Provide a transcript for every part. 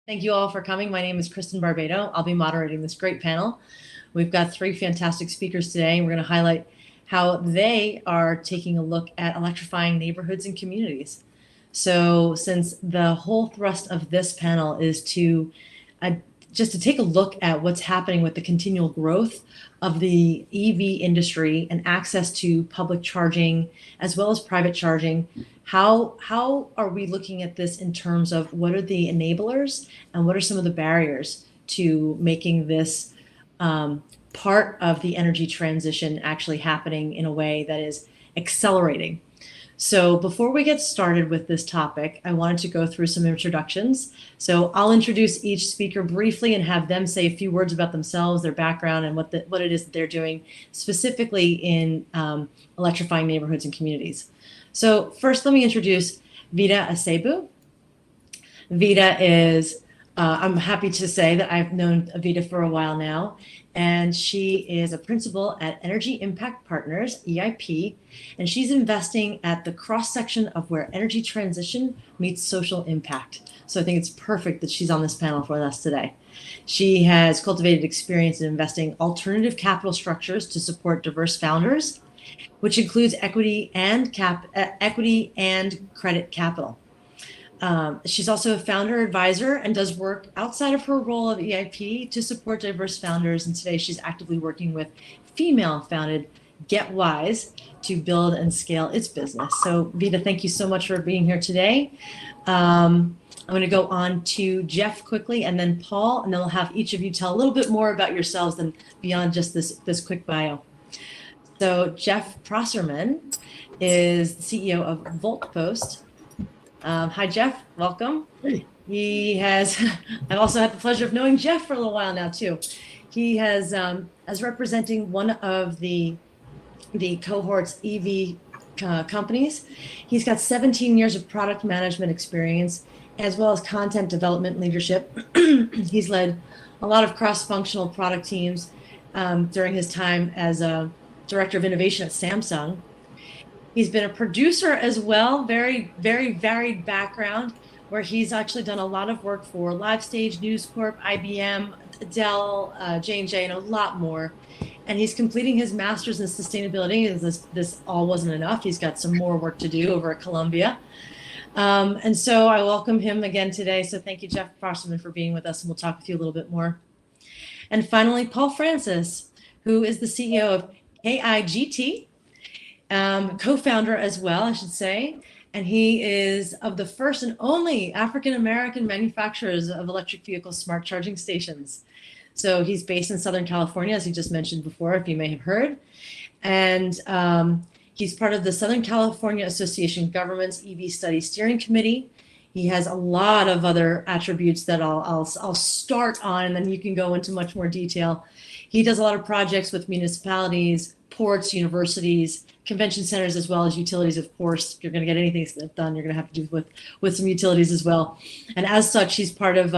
Thank you all for coming. My name is Kristen Barbado. I'll be moderating this great panel. We've got three fantastic speakers today, and we're going to highlight how they are taking a look at electrifying neighborhoods and communities. So since the whole thrust of this panel is to just to take a look at what's happening with the continual growth of the EV industry and access to public charging as well as private charging, how are we looking at this in terms of what are the enablers and what are some of the barriers to making this part of the energy transition actually happening in a way that is accelerating? So before we get started with this topic, I wanted to go through some introductions. So I'll introduce each speaker briefly and have them say a few words about themselves, their background, and what it is that they're doing specifically in electrifying neighborhoods and communities. So first, let me introduce Vida Asebu. Vida is, I'm happy to say that I've known Vida for a while now, and she is a principal at Energy Impact Partners, EIP, and she's investing at the cross-section of where energy transition meets social impact. So I think it's perfect that she's on this panel for us today. She has cultivated experience in investing alternative capital structures to support diverse founders, which includes equity and credit capital. She's also a founder advisor and does work outside of her role at EIP to support diverse founders. And today she's actively working with female-founded GetWise to build and scale its business. So Vida, thank you so much for being here today. I'm going to go on to Jeff quickly and then Paul, and then we'll have each of you tell a little bit more about yourselves than beyond just this quick bio. So Jeff Prosserman is the CEO of VoltPost. Hi, Jeff. Welcome. Hey. I've also had the pleasure of knowing Jeff for a little while now, too. He has, as representing one of the cohort's EV companies, he's got 17 years of product management experience, as well as content development leadership. He's led a lot of cross-functional product teams during his time as a director of innovation at Samsung. He's been a producer as well, very, very varied background, where he's actually done a lot of work for LiveStage, News Corp, IBM, Dell, J&J, and a lot more. And he's completing his master's in sustainability. This all wasn't enough. He's got some more work to do over at Columbia. And so I welcome him again today. So thank you, Jeff Prosserman, for being with us, and we'll talk with you a little bit more. And finally, Paul Francis, who is the CEO of KIGT, co-founder as well, I should say, and he is of the first and only African-American manufacturers of electric vehicle smart charging stations. So he's based in Southern California, as he just mentioned before, if you may have heard. And he's part of the Southern California Association Government's EV Study Steering Committee. He has a lot of other attributes that I'll start on, and then you can go into much more detail. He does a lot of projects with municipalities, ports, universities, convention centers, as well as utilities, of course. If you're going to get anything done, you're going to have to do with some utilities as well. And as such, he's part of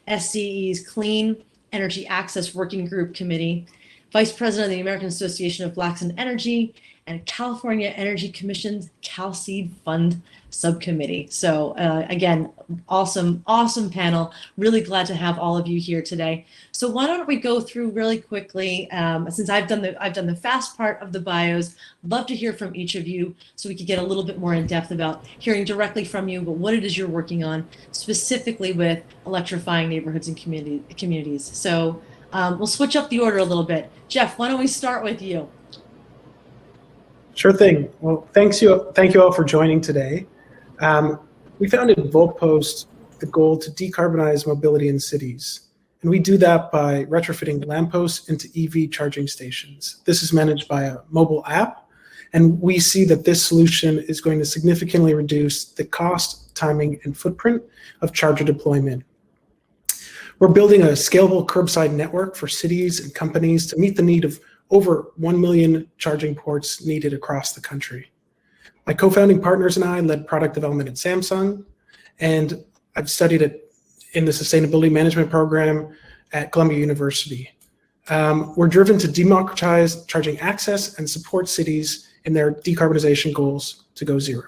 SCE's Clean Energy Access Working Group Committee, Vice President of the American Association of Blacks in Energy, and California Energy Commission's CalSeed Fund Subcommittee. So again, awesome panel. Really glad to have all of you here today. So why don't we go through really quickly, since I've done the fast part of the bios. I'd love to hear from each of you so we could get a little bit more in depth about hearing directly from you, but what it is you're working on specifically with electrifying neighborhoods and communities. So we'll switch up the order a little bit. Jeff, why don't we start with you? Sure thing. Well, thank you all for joining today. We founded VoltPost with the goal to decarbonize mobility in cities. And we do that by retrofitting lampposts into EV charging stations. This is managed by a mobile app. And we see that this solution is going to significantly reduce the cost, timing, and footprint of charger deployment. We're building a scalable curbside network for cities and companies to meet the need of over 1 million charging ports needed across the country. My co-founding partners and I led product development at Samsung, and I've studied in the sustainability management program at Columbia University. We're driven to democratize charging access and support cities in their decarbonization goals to go zero.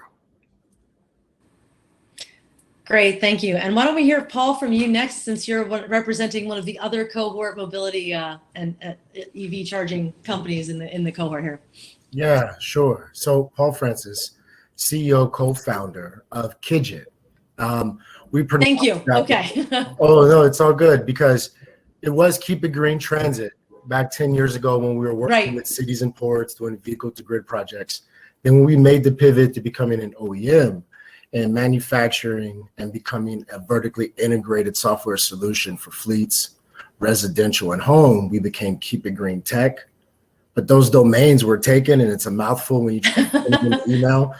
Great, thank you. And why don't we hear, Paul, from you next, since you're representing one of the other cohort mobility and EV charging companies in the cohort here. Yeah, sure. So Paul Francis, CEO, co-founder of Kidget. Thank you. Okay. Oh, no, it's all good, because it was Keep It Green Transit back 10 years ago when we were working with cities and ports doing vehicle to grid projects. Then when we made the pivot to becoming an OEM and manufacturing and becoming a vertically integrated software solution for fleets, residential, and home, we became Keep It Green Tech. But those domains were taken, and it's a mouthful when you try to put them in an email.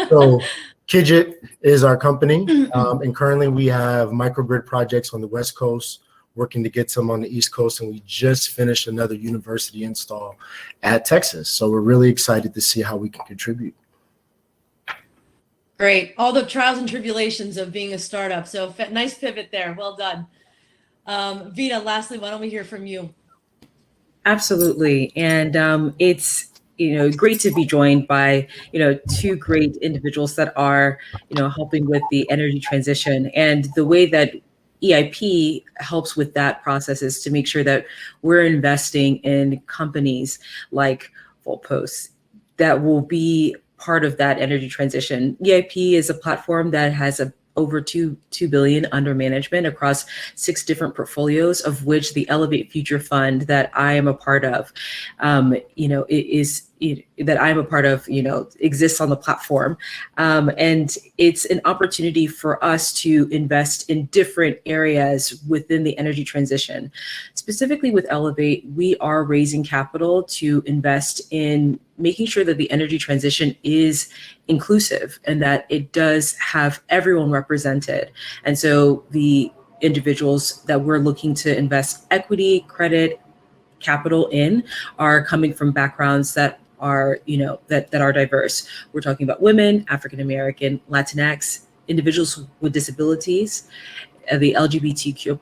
So Kidget is our company, and currently we have microgrid projects on the West Coast, working to get some on the East Coast, and we just finished another university install at Texas. So we're really excited to see how we can contribute. Great. All the trials and tribulations of being a startup. So nice pivot there. Well done. Vita, lastly, why don't we hear from you? Absolutely. And it's great to be joined by two great individuals that are helping with the energy transition. And the way that EIP helps with that process is to make sure that we're investing in companies like Voltpost that will be part of that energy transition. EIP is a platform that has over $2 billion under management across 6 different portfolios, of which the Elevate Future Fund that I am a part of, exists on the platform. And it's an opportunity for us to invest in different areas within the energy transition. Specifically with Elevate, we are raising capital to invest in making sure that the energy transition is inclusive and that it does have everyone represented. And so the individuals that we're looking to invest equity, credit, capital in are coming from backgrounds that are, that are diverse. We're talking about women, African American, Latinx, individuals with disabilities, the LGBTQ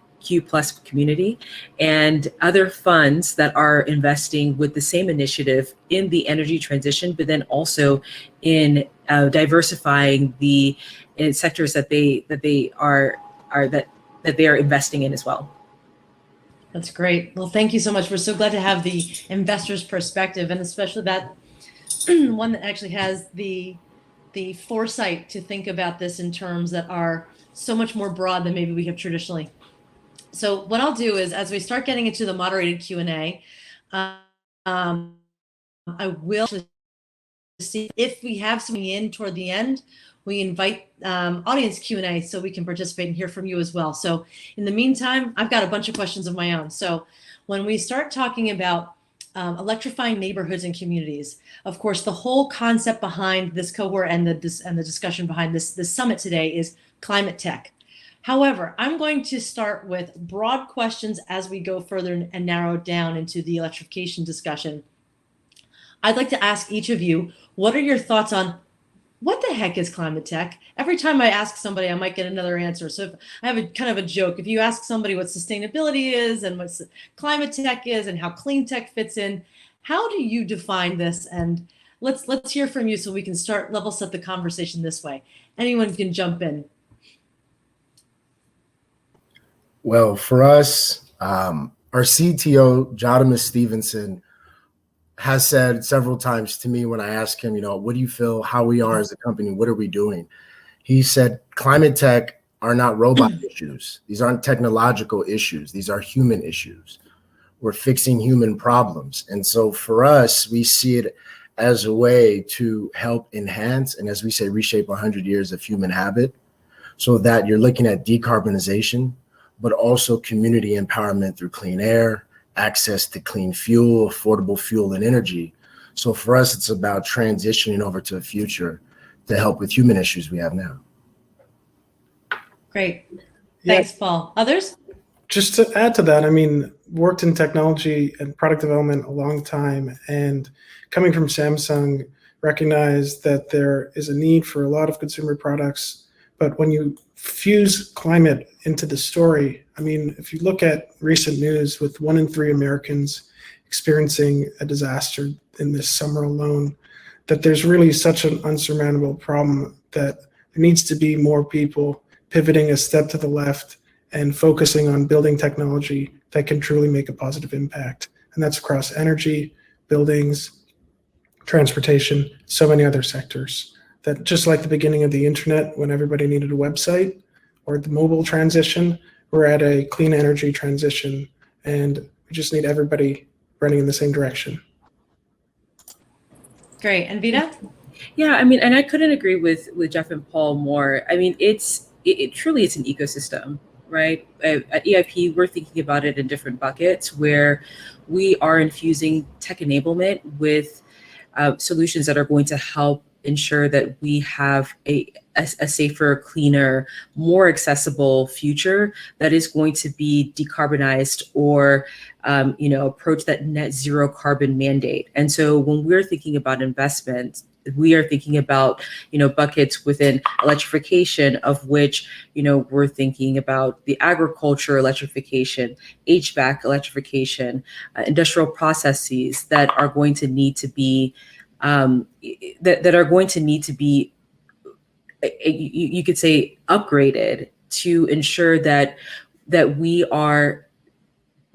plus community, and other funds that are investing with the same initiative in the energy transition, but then also in diversifying the sectors that they are investing in as well. That's great. Well, thank you so much. We're so glad to have the investor's perspective, and especially that one that actually has the foresight to think about this in terms that are so much more broad than maybe we have traditionally. So what I'll do is, as we start getting into the moderated Q&A, I will see if we have something in toward the end. We invite audience Q&A so we can participate and hear from you as well. So in the meantime, I've got a bunch of questions of my own. So when we start talking about electrifying neighborhoods and communities, of course, the whole concept behind this cohort and the discussion behind this summit today is climate tech. However, I'm going to start with broad questions as we go further and narrow down into the electrification discussion. I'd like to ask each of you, what are your thoughts on what the heck is climate tech? Every time I ask somebody, I might get another answer. So if I have a kind of a joke. If you ask somebody what sustainability is and what climate tech is and how clean tech fits in, how do you define this? And let's hear from you so we can start level set the conversation this way. Anyone can jump in. Well, for us, our CTO, Jodimus Stevenson, has said several times to me when I ask him, what do you feel how we are as a company? What are we doing? He said, climate tech are not robot issues. These aren't technological issues. These are human issues. We're fixing human problems. And so for us, we see it as a way to help enhance, and as we say, reshape 100 years of human habit, so that you're looking at decarbonization, but also community empowerment through clean air, access to clean fuel, affordable fuel and energy. So for us, it's about transitioning over to a future to help with human issues we have now. Great. Thanks, Paul. Others? Just to add to that, I mean, worked in technology and product development a long time, and coming from Samsung, recognized that there is a need for a lot of consumer products. But when you fuse climate into the story, I mean, if you look at recent news with 1 in 3 Americans experiencing a disaster in this summer alone, that there's really such an unsurmountable problem that there needs to be more people pivoting a step to the left and focusing on building technology that can truly make a positive impact. And that's across energy, buildings, transportation, so many other sectors. That just like the beginning of the internet when everybody needed a website, or the mobile transition, we're at a clean energy transition, and we just need everybody running in the same direction. Great. And Vita? Yeah, I mean, and I couldn't agree with Jeff and Paul more. I mean, it truly is an ecosystem, right? At EIP, we're thinking about it in different buckets where we are infusing tech enablement with solutions that are going to help ensure that we have a safer, cleaner, more accessible future that is going to be decarbonized or approach that net zero carbon mandate. And so when we're thinking about investment, we are thinking about buckets within electrification, of which we're thinking about the agriculture electrification, HVAC electrification, industrial processes that are going to need to be that are going to need to be, you could say, upgraded to ensure that we are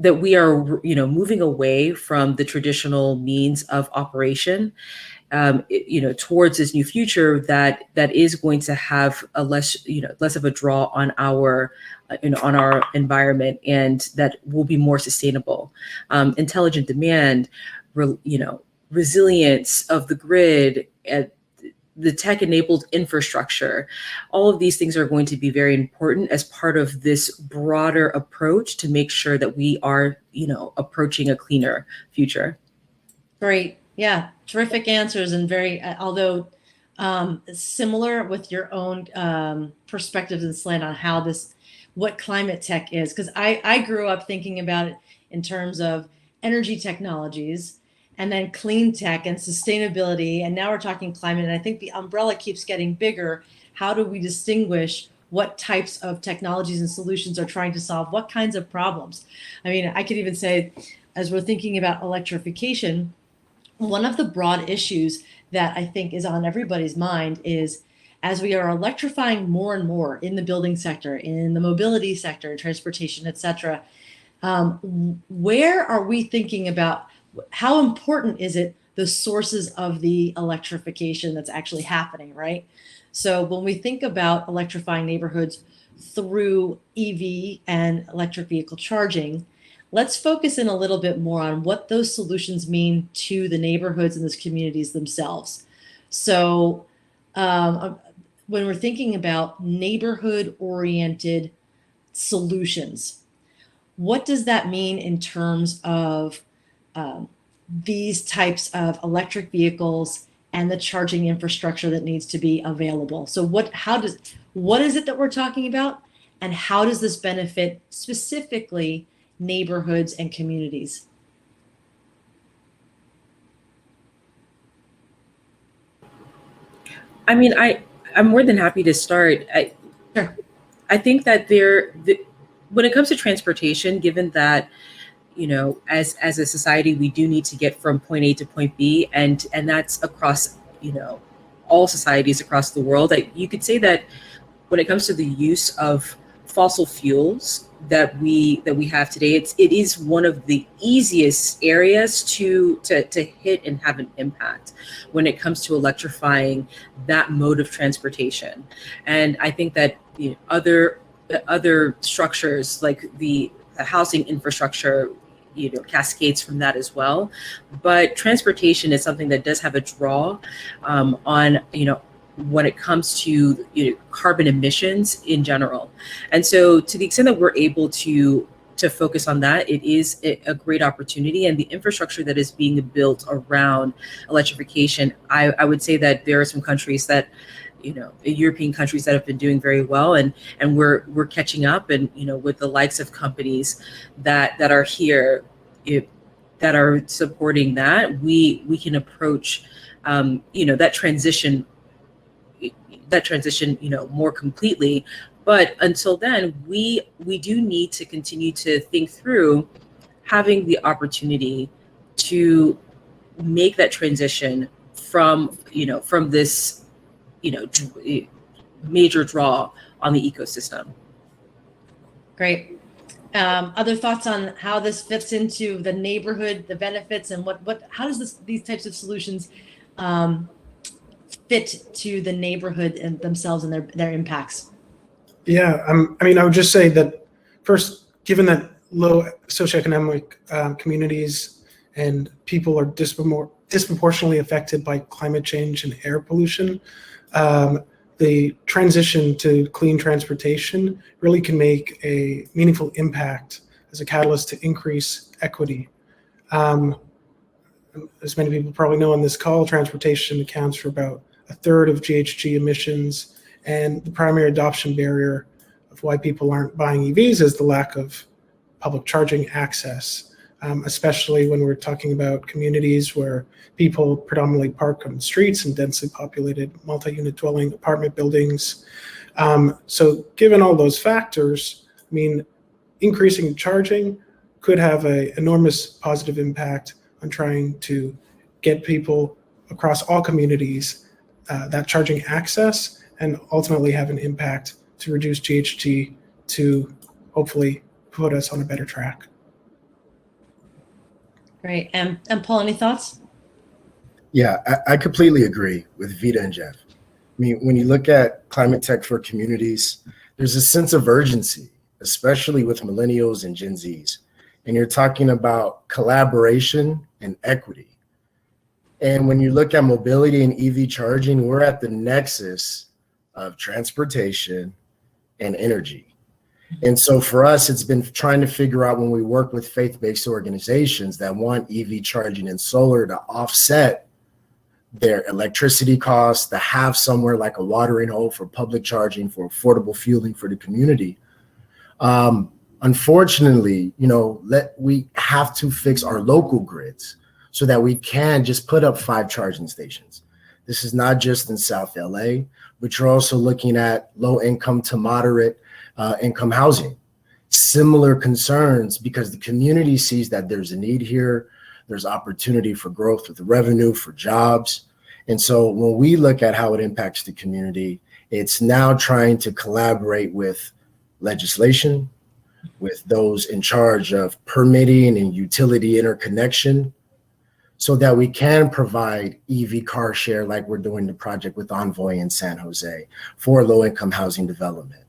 moving away from the traditional means of operation, towards this new future that is going to have a less of a draw on our environment, and that will be more sustainable. Intelligent demand, resilience of the grid, the tech-enabled infrastructure, all of these things are going to be very important as part of this broader approach to make sure that we are, approaching a cleaner future. Great. Yeah, terrific answers, and very, although similar with your own perspectives and slant on what climate tech is. Because I grew up thinking about it in terms of energy technologies, and then clean tech and sustainability. And now we're talking climate. And I think the umbrella keeps getting bigger. How do we distinguish what types of technologies and solutions are trying to solve what kinds of problems? I mean, I could even say, as we're thinking about electrification, one of the broad issues that I think is on everybody's mind is, as we are electrifying more and more in the building sector, in the mobility sector, transportation, et cetera, where are we thinking about how important is it, the sources of the electrification that's actually happening, right? So when we think about electrifying neighborhoods through EV and electric vehicle charging, let's focus in a little bit more on what those solutions mean to the neighborhoods and those communities themselves. So when we're thinking about neighborhood-oriented solutions, what does that mean in terms of these types of electric vehicles and the charging infrastructure that needs to be available? So what is it that we're talking about, and how does this benefit specifically neighborhoods and communities? I mean, I'm more than happy to start. Sure. I think that when it comes to transportation, given that as a society, we do need to get from point A to point B, and that's across all societies across the world. You could say that when it comes to the use of fossil fuels that we have today, it is one of the easiest areas to hit and have an impact when it comes to electrifying that mode of transportation. And I think that other structures like the housing infrastructure cascades from that as well. But transportation is something that does have a draw on when it comes to carbon emissions in general. And so to the extent that we're able to focus on that, it is a great opportunity. And the infrastructure that is being built around electrification, I would say that there are some countries that European countries that have been doing very well, and we're catching up, and with the likes of companies that are here that are supporting that, we can approach that transition more completely. But until then, we do need to continue to think through having the opportunity to make that transition from this major draw on the ecosystem. Great. Other thoughts on how this fits into the neighborhood, the benefits, and how does these types of solutions fit to the neighborhood and themselves and their impacts? Yeah, I mean, I would just say that first, given that low socioeconomic communities and people are disproportionately affected by climate change and air pollution, the transition to clean transportation really can make a meaningful impact as a catalyst to increase equity. As many people probably know on this call, transportation accounts for about a third of GHG emissions, and the primary adoption barrier of why people aren't buying EVs is the lack of public charging access, especially when we're talking about communities where people predominantly park on the streets in densely populated multi-unit dwelling apartment buildings. So given all those factors, I mean, increasing charging could have an enormous positive impact on trying to get people across all communities that charging access, and ultimately have an impact to reduce GHG to hopefully put us on a better track. Great. And Paul, any thoughts? Yeah, I completely agree with Vita and Jeff. I mean, when you look at climate tech for communities, there's a sense of urgency, especially with millennials and Gen Zs. And you're talking about collaboration and equity. And when you look at mobility and EV charging, we're at the nexus of transportation and energy. And so for us, it's been trying to figure out, when we work with faith-based organizations that want EV charging and solar to offset their electricity costs, to have somewhere like a watering hole for public charging, for affordable fueling for the community. Unfortunately, we have to fix our local grids so that we can just put up 5 charging stations. This is not just in South LA, but you're also looking at low income to moderate income housing. Similar concerns, because the community sees that there's a need here, there's opportunity for growth with the revenue, for jobs. And so when we look at how it impacts the community, it's now trying to collaborate with legislation, with those in charge of permitting and utility interconnection, so that we can provide EV car share like we're doing the project with Envoy in San Jose for low-income housing development.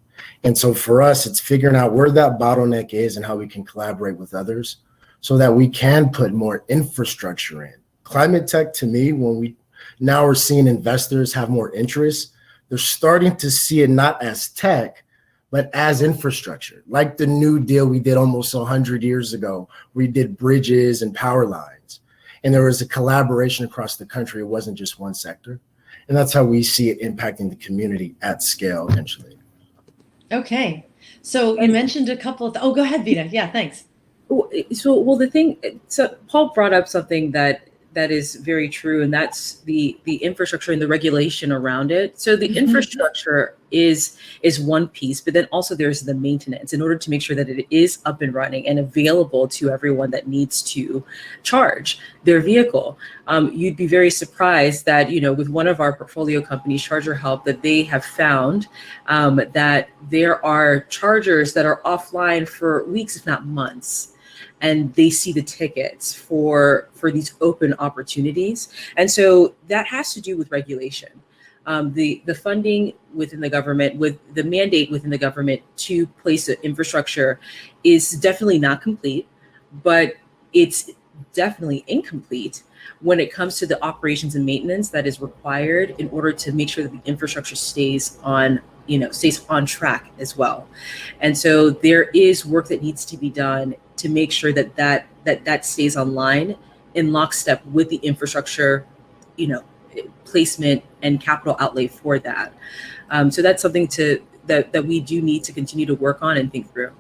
And so for us, it's figuring out where that bottleneck is and how we can collaborate with others so that we can put more infrastructure in. Climate tech, to me, now we're seeing investors have more interest. They're starting to see it not as tech, but as infrastructure, like the New Deal we did almost 100 years ago. We did bridges and power lines. And there was a collaboration across the country. It wasn't just one sector. And that's how we see it impacting the community at scale eventually. Okay. So you mentioned a couple of, go ahead, Vita. Yeah, thanks. So Paul brought up something that is very true, and that's the infrastructure and the regulation around it. So the infrastructure is one piece, but then also there's the maintenance in order to make sure that it is up and running and available to everyone that needs to charge their vehicle. You'd be very surprised that, with one of our portfolio companies, Charger Help, that they have found that there are chargers that are offline for weeks, if not months. And they see the tickets for these open opportunities. And so that has to do with regulation. The funding within the government, with the mandate within the government to place the infrastructure is definitely not complete, but it's definitely incomplete when it comes to the operations and maintenance that is required in order to make sure that the infrastructure stays on track as well. And so there is work that needs to be done to make sure that stays online in lockstep with the infrastructure, placement and capital outlay for that. So that's something that we do need to continue to work on and think through.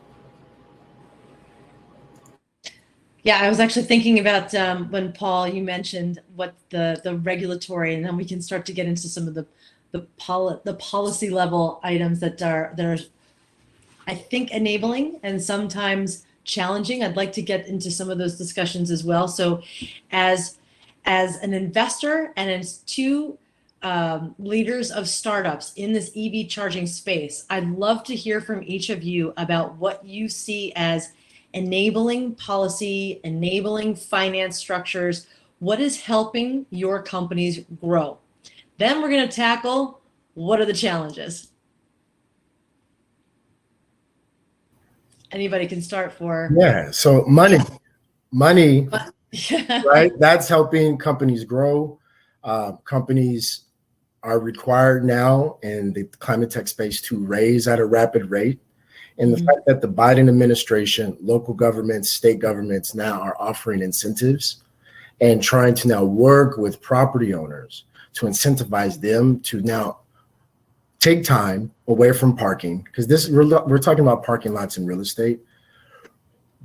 Yeah, I was actually thinking about when Paul, you mentioned what the regulatory, and then we can start to get into some of the policy level items that are I think enabling and sometimes challenging. I'd like to get into some of those discussions as well. So as an investor and as two leaders of startups in this EV charging space. I'd love to hear from each of you about what you see as enabling policy, enabling finance structures. What is helping your companies grow? Then we're going to tackle what are the challenges. Anybody can start for. Yeah. So money, right? That's helping companies grow. Companies are required now in the climate tech space to raise at a rapid rate. And the fact that the Biden administration, local governments, state governments now are offering incentives and trying to now work with property owners to incentivize them to now take time away from parking, because this we're talking about parking lots in real estate,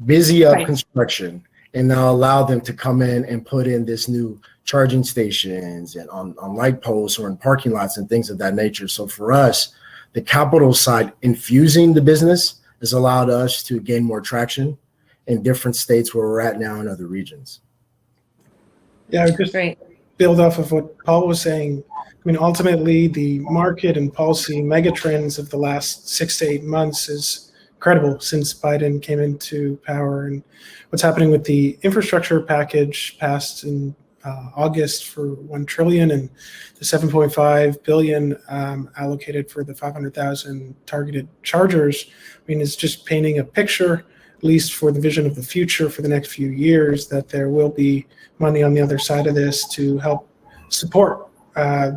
busy up construction, and now allow them to come in and put in this new charging stations and on light posts or in parking lots and things of that nature. So for us, the capital side, infusing the business has allowed us to gain more traction in different states where we're at now in other regions. Yeah, I would just build off of what Paul was saying. I mean, ultimately, the market and policy megatrends of the last 6 to 8 months is incredible since Biden came into power. And what's happening with the infrastructure package passed in August for $1 trillion and the $7.5 billion allocated for the 500,000 targeted chargers, I mean, it's just painting a picture, at least for the vision of the future for the next few years, that there will be money on the other side of this to help support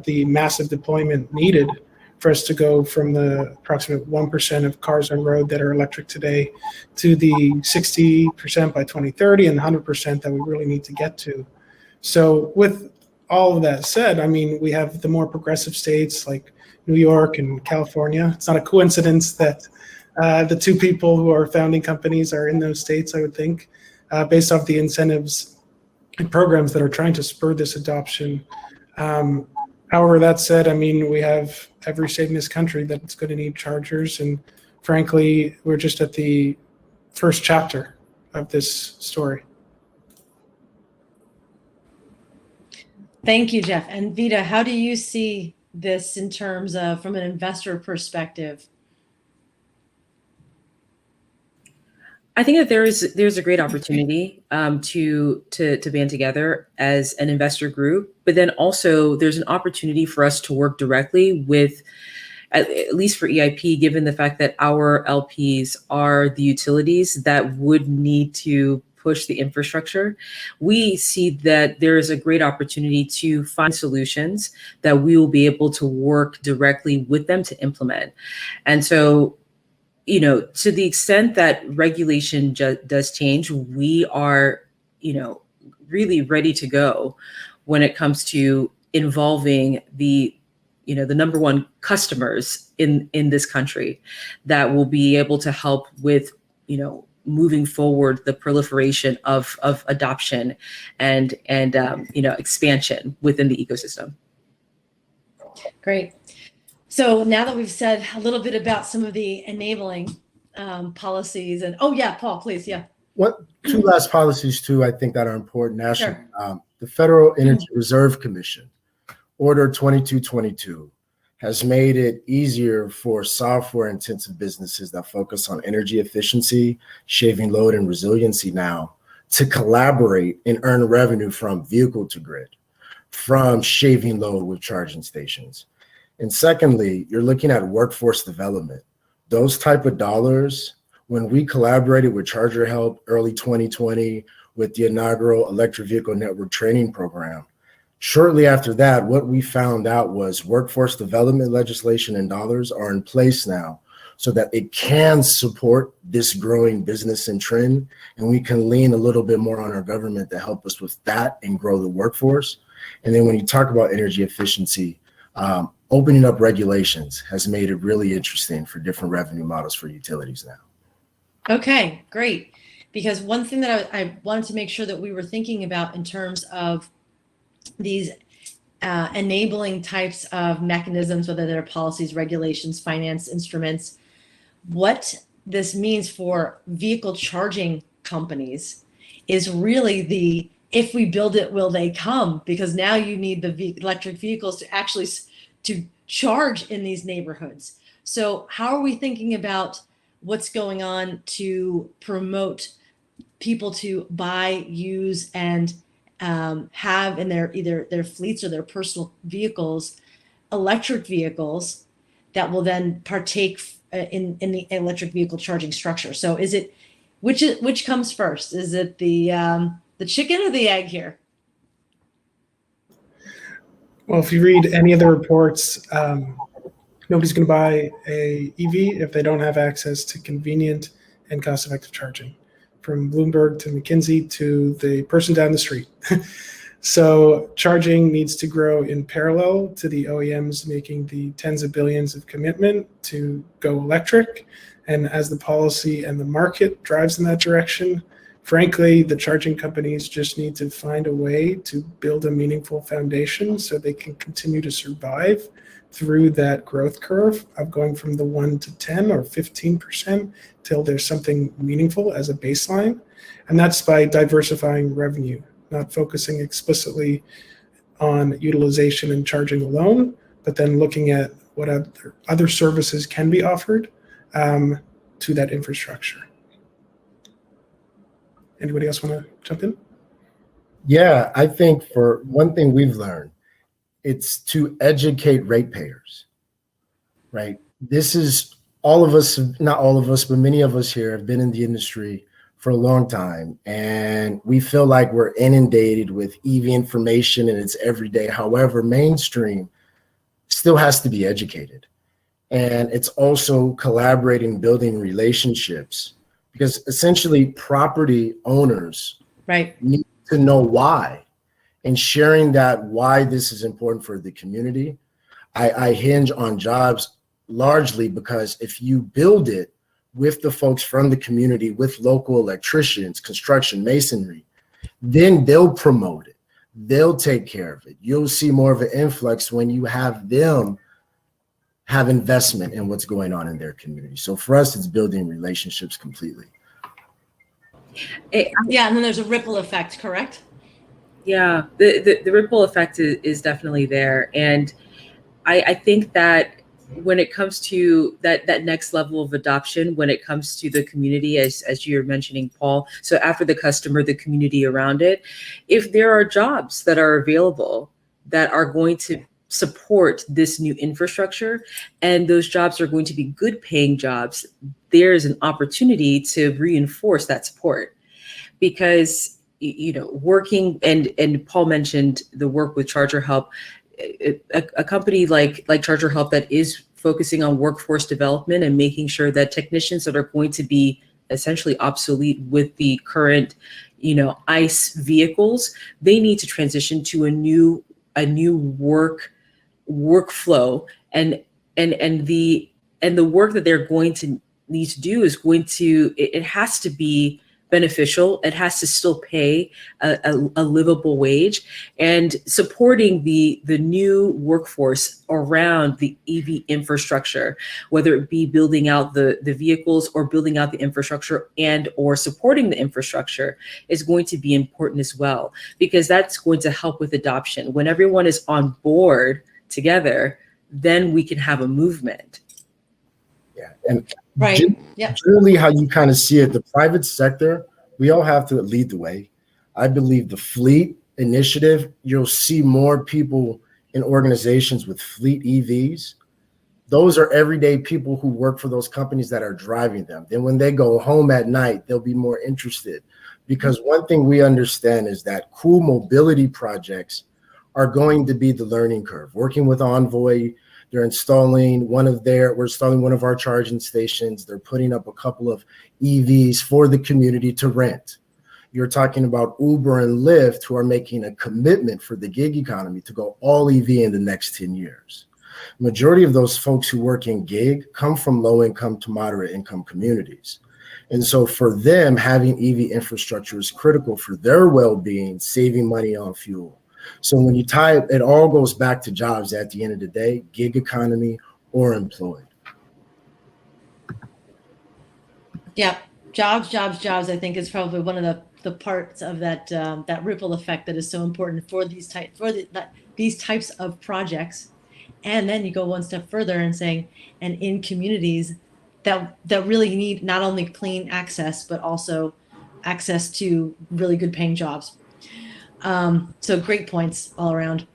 the massive deployment needed for us to go from the approximate 1% of cars on road that are electric today to the 60% by 2030 and 100% that we really need to get to. So with all of that said, I mean, we have the more progressive states like New York and California. It's not a coincidence that the two people who are founding companies are in those states, I would think, based off the incentives and programs that are trying to spur this adoption. However, that said, I mean, we have every state in this country that's going to need chargers. And frankly, we're just at the first chapter of this story. Thank you, Jeff. And Vita, how do you see this in terms of, from an investor perspective? I think that there's a great opportunity to band together as an investor group, but then also there's an opportunity for us to work directly with, at least for EIP, given the fact that our LPs are the utilities that would need to push the infrastructure. We see that there is a great opportunity to find solutions that we will be able to work directly with them to implement. And so, you know, to the extent that regulation does change, we are, you know, really ready to go when it comes to involving the, you know, the number one customers in this country that will be able to help with, you know, moving forward the proliferation of adoption and you know, expansion within the ecosystem. Great. So now that we've said a little bit about some of the enabling policies, and oh yeah, Paul, please, yeah. Two last policies too, I think, that are important nationally. Sure. The Federal Energy Reserve Commission, Order 2222, has made it easier for software-intensive businesses that focus on energy efficiency, shaving load, and resiliency now to collaborate and earn revenue from vehicle to grid, from shaving load with charging stations. And secondly, you're looking at workforce development. Those type of dollars, when we collaborated with Charger Help early 2020 with the inaugural electric vehicle network training program, shortly after that, what we found out was workforce development legislation and dollars are in place now so that it can support this growing business and trend. And we can lean a little bit more on our government to help us with that and grow the workforce. And then when you talk about energy efficiency, opening up regulations has made it really interesting for different revenue models for utilities now. Okay, great. Because one thing that I wanted to make sure that we were thinking about in terms of these enabling types of mechanisms, whether they're policies, regulations, finance instruments, what this means for vehicle charging companies is really the if we build it, will they come? Because now you need the electric vehicles to actually to charge in these neighborhoods. So how are we thinking about what's going on to promote people to buy, use, and have in their either their fleets or their personal vehicles electric vehicles that will then partake in the electric vehicle charging structure? So is it which comes first? Is it the chicken or the egg here? Well, if you read any of the reports, nobody's going to buy a EV if they don't have access to convenient and cost-effective charging, from Bloomberg to McKinsey to the person down the street. So charging needs to grow in parallel to the OEMs making the tens of billions of commitment to go electric. And as the policy and the market drives in that direction, frankly, the charging companies just need to find a way to build a meaningful foundation so they can continue to survive through that growth curve of going from the 1 to 10 or 15% till there's something meaningful as a baseline. And that's by diversifying revenue, not focusing explicitly on utilization and charging alone, but then looking at what other services can be offered to that infrastructure. Anybody else want to jump in? Yeah, I think for one thing we've learned, it's to educate ratepayers, right? This is all of us, not all of us, but many of us here have been in the industry for a long time, and we feel like we're inundated with EV information and it's everyday. However, mainstream still has to be educated. And it's also collaborating, building relationships, because essentially property owners need to know why, and sharing that why this is important for the community. I hinge on jobs largely because if you build it with the folks from the community, with local electricians, construction, masonry, then they'll promote it. They'll take care of it. You'll see more of an influx when you have them have investment in what's going on in their community. So for us, it's building relationships completely. Yeah, and then there's a ripple effect, correct? Yeah, the ripple effect is definitely there. And I think that when it comes to that next level of adoption, when it comes to the community, as you're mentioning, Paul, so after the customer, the community around it, if there are jobs that are available that are going to support this new infrastructure, and those jobs are going to be good paying jobs, there's an opportunity to reinforce that support. Because, you know, working, and Paul mentioned the work with Charger Help, a company like Charger Help that is focusing on workforce development and making sure that technicians that are going to be essentially obsolete with the current, you know, ICE vehicles, they need to transition to a new workflow, and the work that they're going to need to do is going to, it has to be beneficial. It has to still pay a livable wage, and supporting the new workforce around the EV infrastructure, whether it be building out the vehicles or building out the infrastructure and or supporting the infrastructure, is going to be important as well, because that's going to help with adoption. When everyone is on board together, then we can have a movement. Yeah, and Yeah. Truly how you kind of see it, the private sector, we all have to lead the way. I believe the fleet initiative, you'll see more people in organizations with fleet EVs. Those are everyday people who work for those companies that are driving them. Then when they go home at night, they'll be more interested, because one thing we understand is that cool mobility projects are going to be the learning curve. Working with Envoy, we're installing one of our charging stations. They're putting up a couple of EVs for the community to rent. You're talking about Uber and Lyft, who are making a commitment for the gig economy to go all EV in the next 10 years. Majority of those folks who work in gig come from low income to moderate income communities. And so for them, having EV infrastructure is critical for their well-being, saving money on fuel. So when you tie it, it all goes back to jobs at the end of the day, gig economy or employed. Yeah, jobs, I think is probably one of the the parts of that ripple effect that is so important for these types of projects. And then you go one step further and saying, and in communities that really need not only clean access, but also access to really good paying jobs. So great points all around.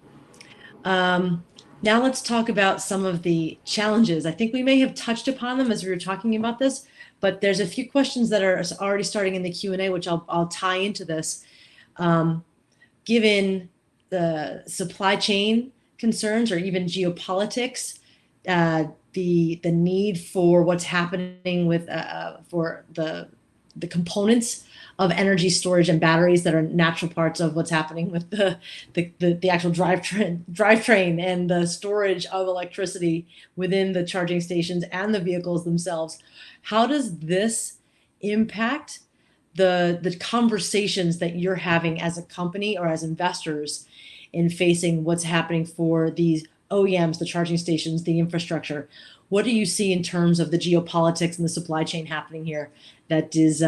Now let's talk about some of the challenges. I think we may have touched upon them as we were talking about this, but there's a few questions that are already starting in the Q&A, which I'll tie into this. Given the supply chain concerns or even geopolitics, the need for what's happening with for the components of energy storage and batteries that are natural parts of what's happening with the actual drivetrain and the storage of electricity within the charging stations and the vehicles themselves. How does this impact the conversations that you're having as a company or as investors in facing what's happening for these OEMs, the charging stations, the infrastructure? What do you see in terms of the geopolitics and the supply chain happening here? That is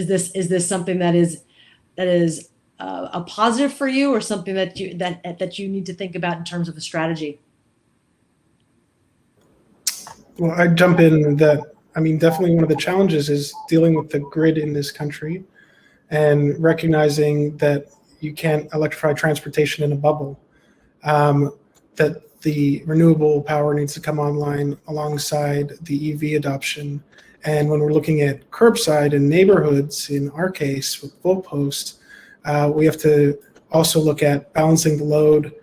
this something that is a positive for you, or something that you need to think about in terms of a strategy? Well, I'd jump in that, I mean, definitely one of the challenges is dealing with the grid in this country and recognizing that you can't electrify transportation in a bubble, that the renewable power needs to come online alongside the EV adoption. And when we're looking at curbside in neighborhoods, in our case with VoltPost, we have to also look at balancing the load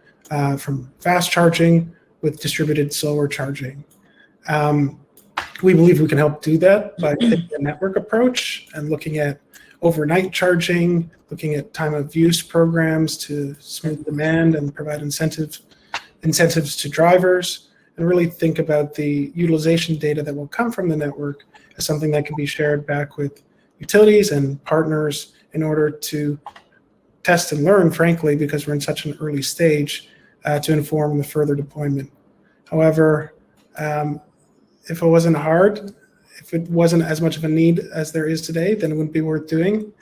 from fast charging with distributed solar charging. We believe we can help do that by taking a network approach and looking at overnight charging, looking at time of use programs to smooth demand and provide incentives to drivers, and really think about the utilization data that will come from the network as something that can be shared back with utilities and partners in order to test and learn, frankly, because we're in such an early stage, to inform the further deployment. However, if it wasn't hard, if it wasn't as much of a need as there is today, then it wouldn't be worth doing.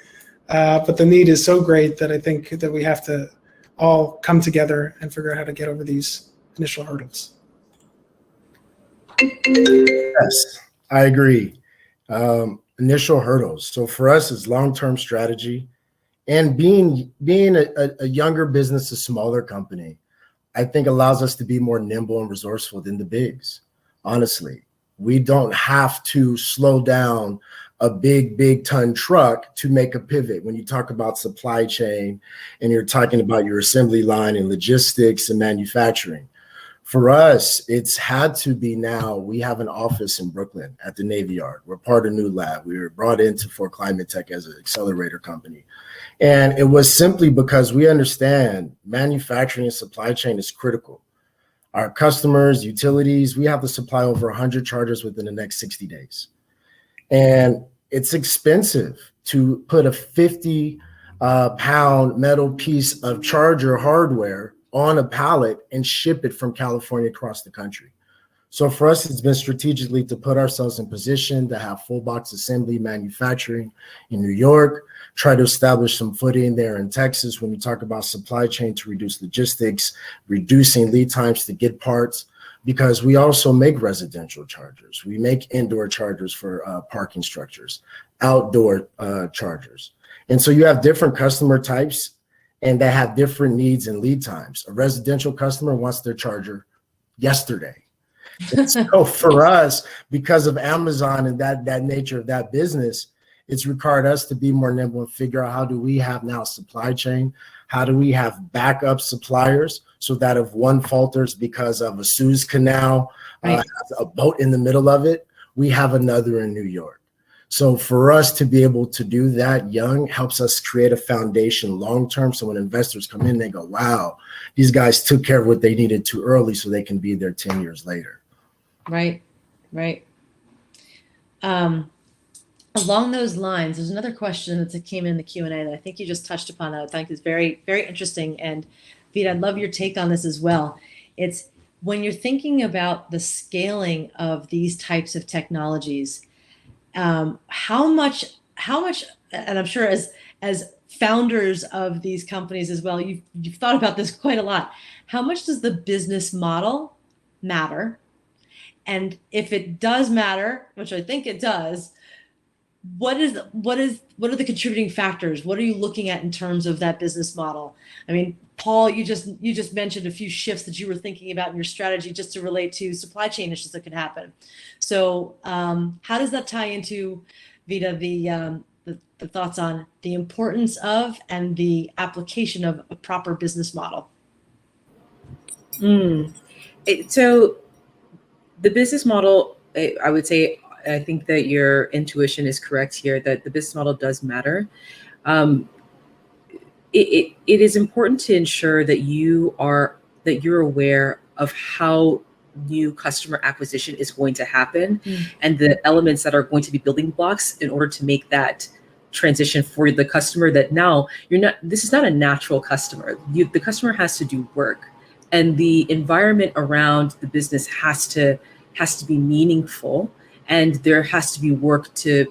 But the need is so great that I think that we have to all come together and figure out how to get over these initial hurdles. Yes, I agree. Initial hurdles. So for us, it's long-term strategy, and being a younger business, a smaller company, I think allows us to be more nimble and resourceful than the bigs. Honestly, we don't have to slow down a big ton truck to make a pivot. When you talk about supply chain and you're talking about your assembly line and logistics and manufacturing, for us, it's had to be now. We have an office in Brooklyn at the Navy Yard. We're part of New Lab. We were brought into For ClimateTech as an accelerator company. And it was simply because we understand manufacturing and supply chain is critical. Our customers, utilities, we have to supply over 100 chargers within the next 60 days. And it's expensive to put a 50-pound metal piece of charger hardware on a pallet and ship it from California across the country. So for us, it's been strategically to put ourselves in position to have full box assembly manufacturing in New York, try to establish some footing there in Texas when we talk about supply chain to reduce logistics, reducing lead times to get parts, because we also make residential chargers. We make indoor chargers for parking structures, outdoor chargers. And so you have different customer types, and they have different needs and lead times. A residential customer wants their charger yesterday. So for us, because of Amazon and that nature of that business, it's required us to be more nimble and figure out how do we have now supply chain? How do we have backup suppliers so that if one falters because of a Suez Canal, Right. a boat in the middle of it, we have another in New York. So for us to be able to do that young helps us create a foundation long-term. So when investors come in, they go, wow, these guys took care of what they needed too early so they can be there 10 years later. Right. Along those lines, there's another question that came in the Q&A that I think you just touched upon that I think is very, very interesting. And Vita, I'd love your take on this as well. It's when you're thinking about the scaling of these types of technologies, how much, and I'm sure as as founders of these companies as well, you've thought about this quite a lot. How much does the business model matter? And if it does matter, which I think it does, what are the contributing factors? What are you looking at in terms of that business model? I mean, Paul, you just mentioned a few shifts that you were thinking about in your strategy just to relate to supply chain issues that could happen. So how does that tie into, Vita, the thoughts on the importance of and the application of a proper business model? So the business model, I would say, I think that your intuition is correct here, that the business model does matter. It is important to ensure that you're aware of how new customer acquisition is going to happen and the elements that are going to be building blocks in order to make that transition for the customer, that now this is not a natural customer. The customer has to do work, and the environment around the business has to be meaningful, and there needs to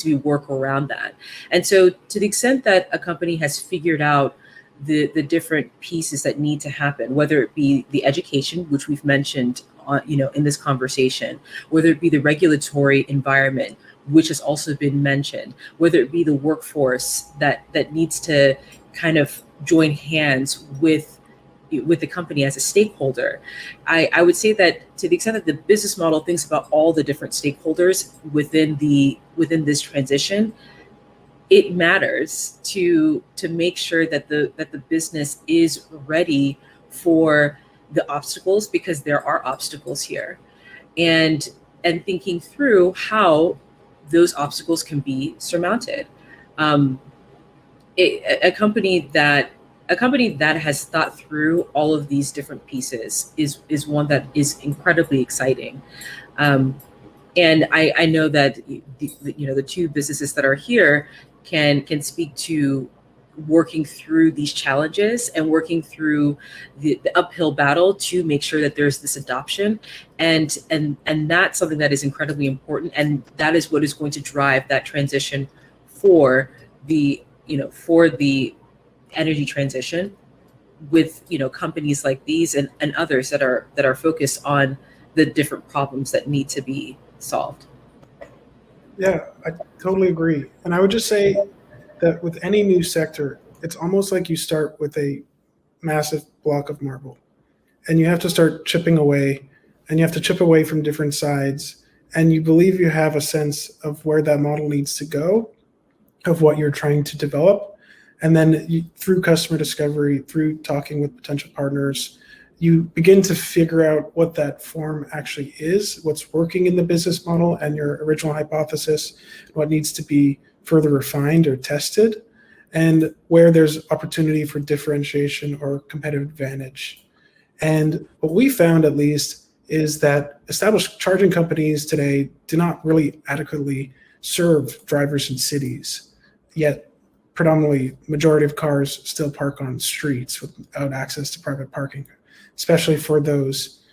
be work around that. And so to the extent that a company has figured out the different pieces that need to happen, whether it be the education, which we've mentioned in this conversation, whether it be the regulatory environment, which has also been mentioned, whether it be the workforce that needs to kind of join hands with the company as a stakeholder. I would say that to the extent that the business model thinks about all the different stakeholders within this transition, it matters to make sure that the business is ready for the obstacles, because there are obstacles here, and thinking through how those obstacles can be surmounted. A company that has thought through all of these different pieces is one that is incredibly exciting. And I know that the two businesses that are here can speak to working through these challenges and working through the uphill battle to make sure that there's this adoption, and that's something that is incredibly important, and that is what is going to drive that transition for the energy transition, with companies like these and others that are focused on the different problems that need to be solved. Yeah, I totally agree. And I would just say that with any new sector, it's almost like you start with a massive block of marble, and you have to start chipping away, and you have to chip away from different sides, and you believe you have a sense of where that model needs to go, of what you're trying to develop. And then through customer discovery, through talking with potential partners, you begin to figure out what that form actually is, what's working in the business model and your original hypothesis, what needs to be further refined or tested, and where there's opportunity for differentiation or competitive advantage. And what we found, at least, is that established charging companies today do not really adequately serve drivers in cities, yet predominantly majority of cars still park on streets without access to private parking, especially for those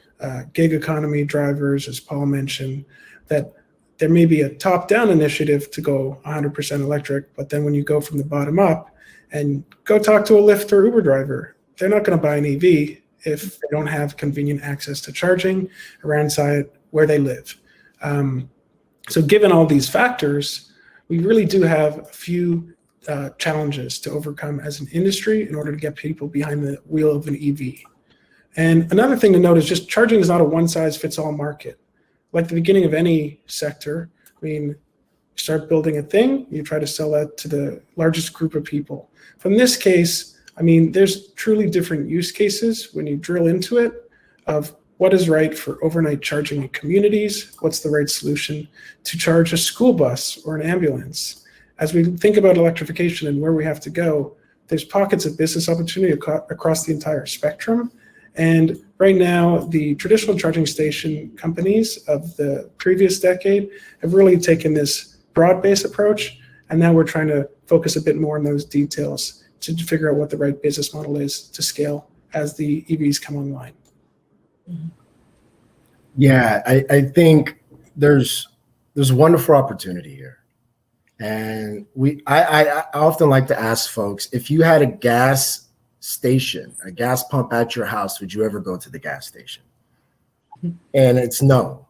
gig economy drivers, as Paul mentioned, that there may be a top-down initiative to go 100% electric, but then when you go from the bottom up and go talk to a Lyft or Uber driver, they're not going to buy an EV if they don't have convenient access to charging around site where they live. So given all these factors, we really do have a few challenges to overcome as an industry in order to get people behind the wheel of an EV. And another thing to note is just charging is not a one-size-fits-all market. Like the beginning of any sector, I mean, you start building a thing, you try to sell that to the largest group of people. From this case, I mean, there's truly different use cases when you drill into it of what is right for overnight charging in communities, what's the right solution to charge a school bus or an ambulance. As we think about electrification and where we have to go, there's pockets of business opportunity across the entire spectrum. And right now, the traditional charging station companies of the previous decade have really taken this broad-based approach. And now we're trying to focus a bit more on those details to figure out what the right business model is to scale as the EVs come online. Yeah, I think there's wonderful opportunity here. And I often like to ask folks, if you had a gas station, a gas pump at your house, would you ever go to the gas station? And it's no.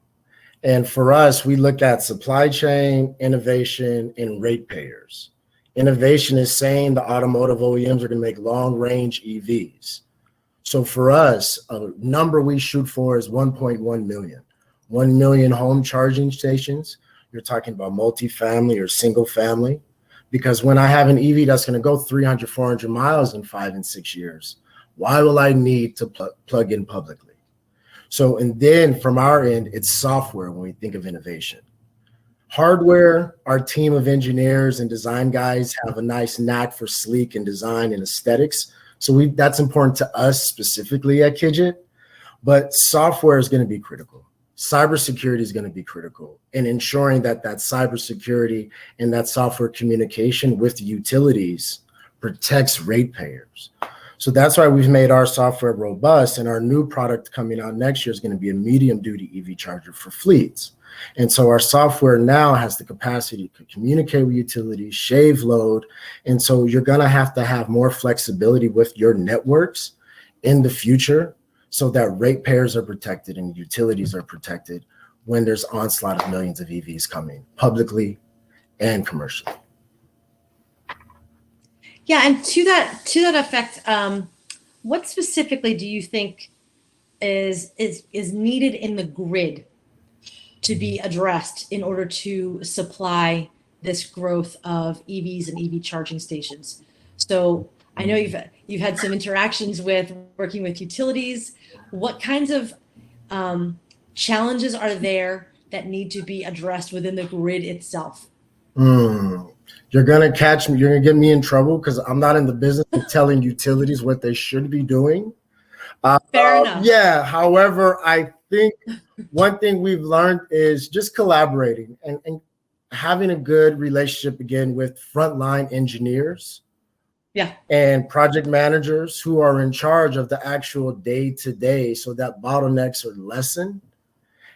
And for us, we look at supply chain, innovation, and ratepayers. Innovation is saying the automotive OEMs are going to make long-range EVs. So for us, a number we shoot for is 1.1 million. 1 million home charging stations. You're talking about multifamily or single family. Because when I have an EV that's going to go 300, 400 miles in 5 and 6 years, why will I need to plug in publicly? So, and then from our end, it's software when we think of innovation. Hardware, our team of engineers and design guys have a nice knack for sleek and design and aesthetics. So that's important to us specifically at Kidget, but software is going to be critical. Cybersecurity is going to be critical, and ensuring that cybersecurity and that software communication with the utilities protects ratepayers. So that's why we've made our software robust, and our new product coming out next year is going to be a medium duty EV charger for fleets. And so our software now has the capacity to communicate with utilities, shave load. And so you're going to have more flexibility with your networks in the future so that ratepayers are protected and utilities are protected when there's onslaught of millions of EVs coming publicly and commercially. Yeah, and to that effect, what specifically do you think is needed in the grid to be addressed in order to supply this growth of EVs and EV charging stations? So I know you've had some interactions with working with utilities. What kinds of challenges are there that need to be addressed within the grid itself? You're going to catch me. You're going to get me in trouble because I'm not in the business of telling utilities what they should be doing. Fair enough. Yeah. However, I think one thing we've learned is just collaborating and having a good relationship again with frontline engineers. Yeah. And project managers who are in charge of the actual day-to-day so that bottlenecks are lessened.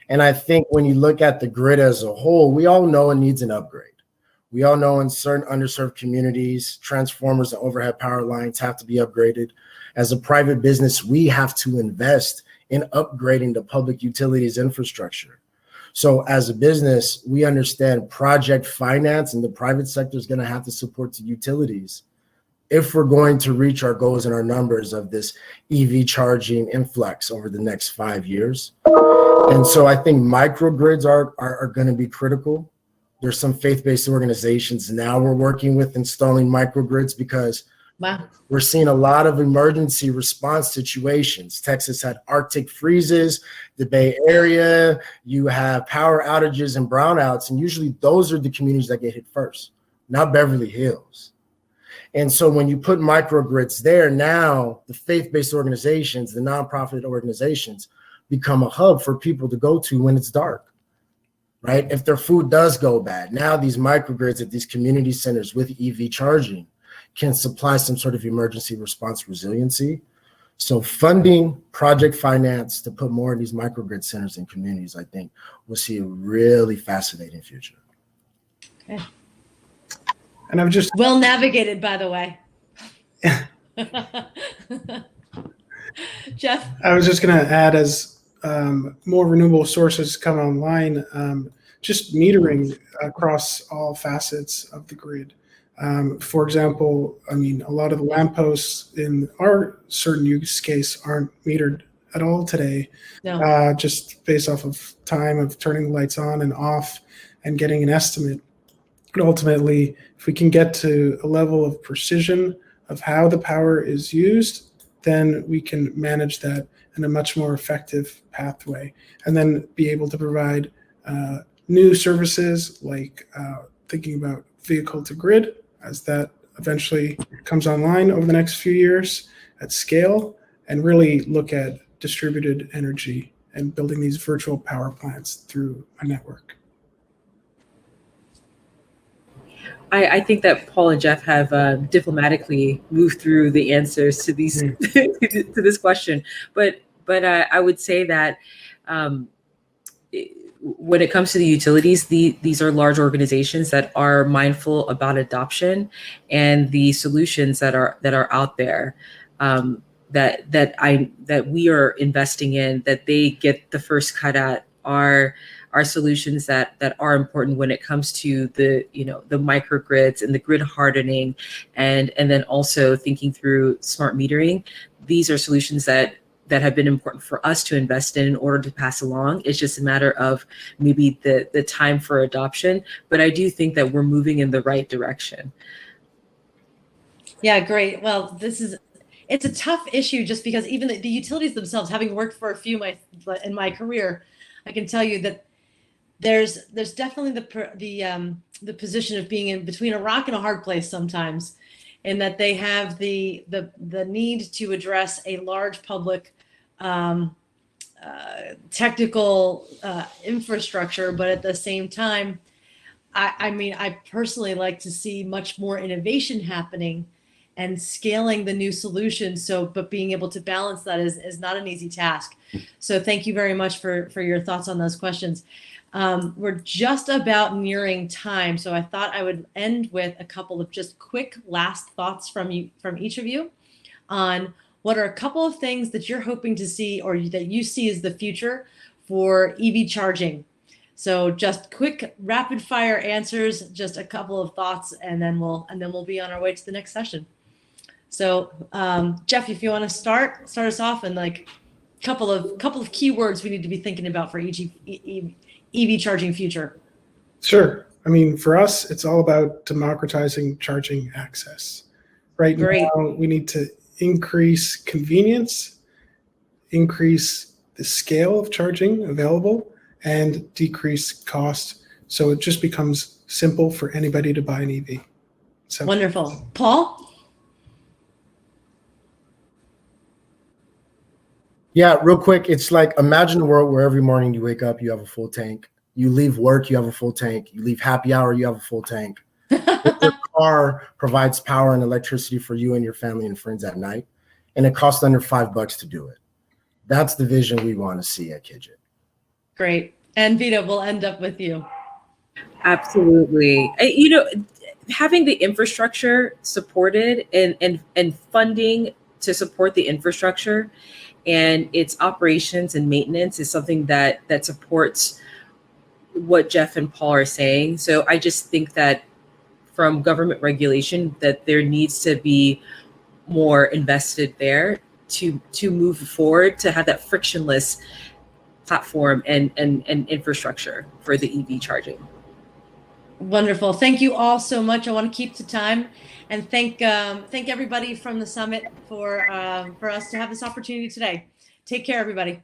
And I think when you look at the grid as a whole, we all know it needs an upgrade. We all know in certain underserved communities, transformers and overhead power lines have to be upgraded. As a private business, we have to invest in upgrading the public utilities infrastructure. So as a business, we understand project finance and the private sector is going to have to support the utilities if we're going to reach our goals and our numbers of this EV charging influx over the next 5 years. And so I think microgrids are going to be critical. There's some faith-based organizations now we're working with installing microgrids because we're seeing a lot of emergency response situations. Texas had Arctic freezes, the Bay Area, you have power outages and brownouts, and usually those are the communities that get hit first, not Beverly Hills. And so when you put microgrids there, now the faith-based organizations, the nonprofit organizations become a hub for people to go to when it's dark. Right? If their food does go bad, now these microgrids at these community centers with EV charging can supply some sort of emergency response resiliency. So funding project finance to put more of these microgrid centers in communities, I think we'll see a really fascinating future. Okay. And I've just well navigated, by the way. Jeff? I was just going to add, as more renewable sources come online, just metering across all facets of the grid. For example, I mean, a lot of the lampposts in our certain use case aren't metered at all today, No. just based off of time of turning the lights on and off and getting an estimate. But ultimately, if we can get to a level of precision of how the power is used, then we can manage that in a much more effective pathway, and then be able to provide new services like thinking about vehicle to grid as that eventually comes online over the next few years at scale, and really look at distributed energy and building these virtual power plants through a network. I think that Paul and Jeff have diplomatically moved through the answers to these to this question, but I would say that when it comes to the utilities, these are large organizations that are mindful about adoption and the solutions that are out there, that we are investing in, that they get the first cut at are solutions that are important when it comes to the microgrids and the grid hardening, and then also thinking through smart metering. These are solutions that have been important for us to invest in order to pass along. It's just a matter of maybe the time for adoption, but I do think that we're moving in the right direction. Yeah, great. Well, it's a tough issue just because even the utilities themselves, having worked for a few in my career, I can tell you that there's definitely the position of being in between a rock and a hard place sometimes, in that they have the need to address a large public technical infrastructure, but at the same time, I mean, I personally like to see much more innovation happening and scaling the new solutions. So, but being able to balance that is not an easy task. So thank you very much for your thoughts on those questions. We're just about nearing time. So I thought I would end with a couple of just quick last thoughts from each of you on what are a couple of things that you're hoping to see or that you see as the future for EV charging. So just quick rapid fire answers, just a couple of thoughts, and then we'll be on our way to the next session. So Jeff, if you want to start us off, and like couple of keywords we need to be thinking about for each EV charging future. Sure. I mean, for us, it's all about democratizing charging access. Right now, we need to increase convenience, increase the scale of charging available, and decrease cost. So it just becomes simple for anybody to buy an EV. So wonderful. Paul? Yeah, real quick. It's like, imagine a world where every morning you wake up, you have a full tank. You leave work, you have a full tank. You leave happy hour, you have a full tank. Your car provides power and electricity for you and your family and friends at night, and it costs under $5 to do it. That's the vision we want to see at Kidget. Great. And Vita, we'll end up with you. Absolutely. Having the infrastructure supported and funding to support the infrastructure and its operations and maintenance is something that supports what Jeff and Paul are saying. So I just think that from government regulation, that there needs to be more invested there to move forward, to have that frictionless platform and infrastructure for the EV charging. Wonderful. Thank you all so much. I want to keep to time and thank everybody from the summit for us to have this opportunity today. Take care, everybody.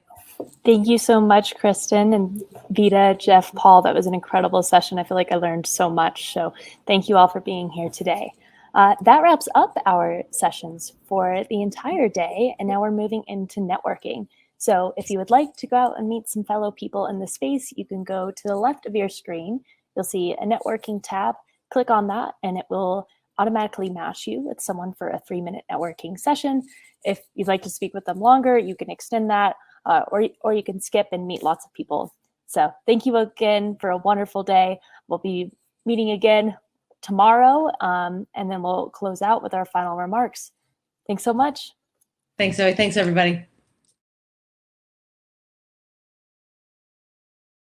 Thank you so much, Kristen and Vita, Jeff, Paul. That was an incredible session. I feel like I learned so much. So thank you all for being here today. That wraps up our sessions for the entire day. And now we're moving into networking. So if you would like to go out and meet some fellow people in the space, you can go to the left of your screen. You'll see a networking tab. Click on that and it will automatically match you with someone for a 3-minute networking session. If you'd like to speak with them longer, you can extend that. Or you can skip and meet lots of people. So thank you again for a wonderful day. We'll be meeting again tomorrow, and then we'll close out with our final remarks. Thanks so much. Thanks, Zoe. Thanks, everybody.